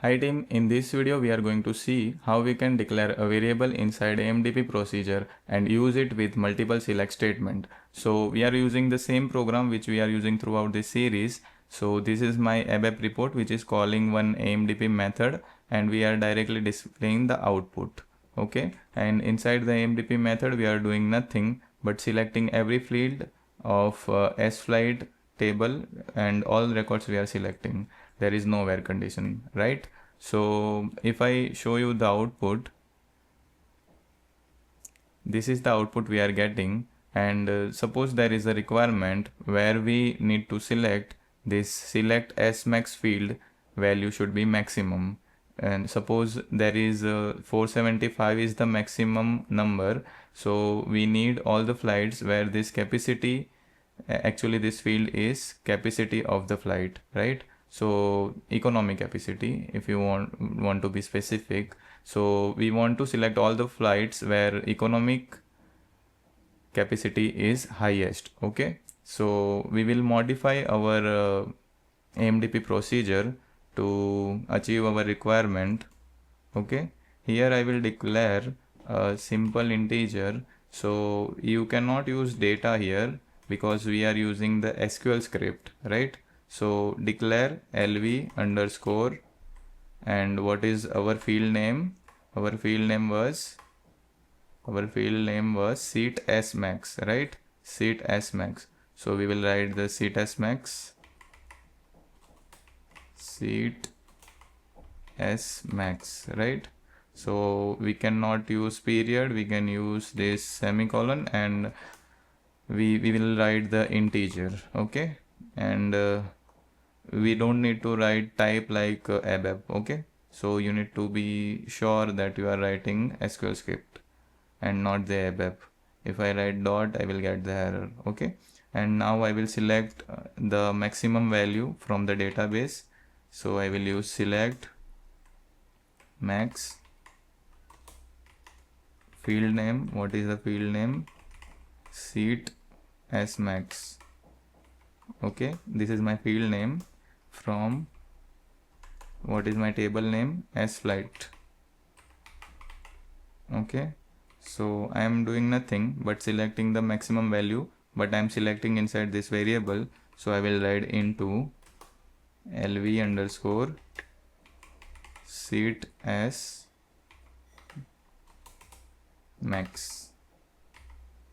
Hi team, in this video we are going to see how we can declare a variable inside AMDP procedure and use it with multiple select statement. So we are using the same program which we are using throughout this series. So this is my ABAP report which is calling one AMDP method and we are directly displaying the output. Okay, and inside the AMDP method we are doing nothing but selecting every field of S-flight table and all records we are selecting. There is no where condition, right? So if I show you the output, this is the output we are getting, and suppose there is a requirement where we need to select this select S max field value should be maximum, and suppose there is 475 is the maximum number, so we need all the flights where this capacity actually this field is capacity of the flight, right? So economic capacity if you want to be specific. So we want to select all the flights where economic capacity is highest. Okay, so we will modify our AMDP procedure to achieve our requirement. Okay, here I will declare a simple integer. So you cannot use data here because we are using the SQL script, right? So declare lv underscore, and what is our field name? Our field name was seat S max, right? Seat S max. So we will write the seat S max, seat S max, right? So we cannot use period, we can use this semicolon, and we will write the integer. Okay, and we don't need to write type like ABAP. Okay, so you need to be sure that you are writing SQL script and not the ABAP. If I write dot, I will get the error. Okay, and now I will select the maximum value from the database. So I will use select max field name. What is the field name? Seat S max. Okay, this is my field name. From what is my table name? S flight. Okay, so I am doing nothing but selecting the maximum value, but I am selecting inside this variable. So I will write into lv underscore seat S max,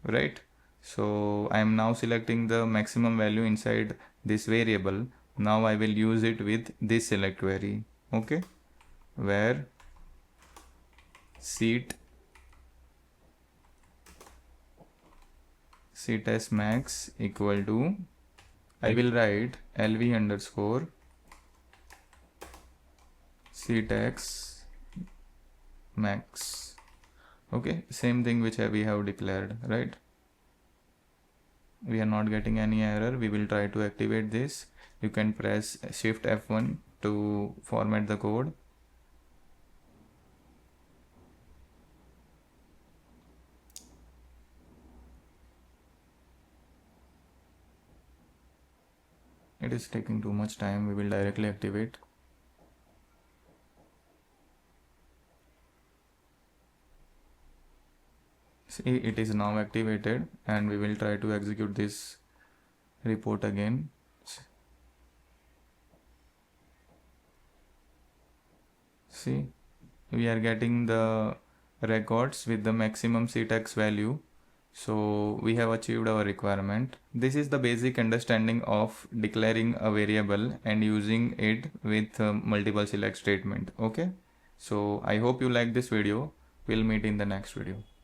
right? So I am now selecting the maximum value inside this variable. Now I will use it with this select query. Okay, where seat S max equal to, I will write lv underscore seat X max. Okay, same thing which we have declared, right? We are not getting any error. We will try to activate this. You can press shift F1 to format the code. It is taking too much time. We will directly activate. See, it is now activated, and we will try to execute this report again. See, we are getting the records with the maximum CTEX value. So we have achieved our requirement. This is the basic understanding of declaring a variable and using it with multiple select statement. Okay, so I hope you like this video. We'll meet in the next video.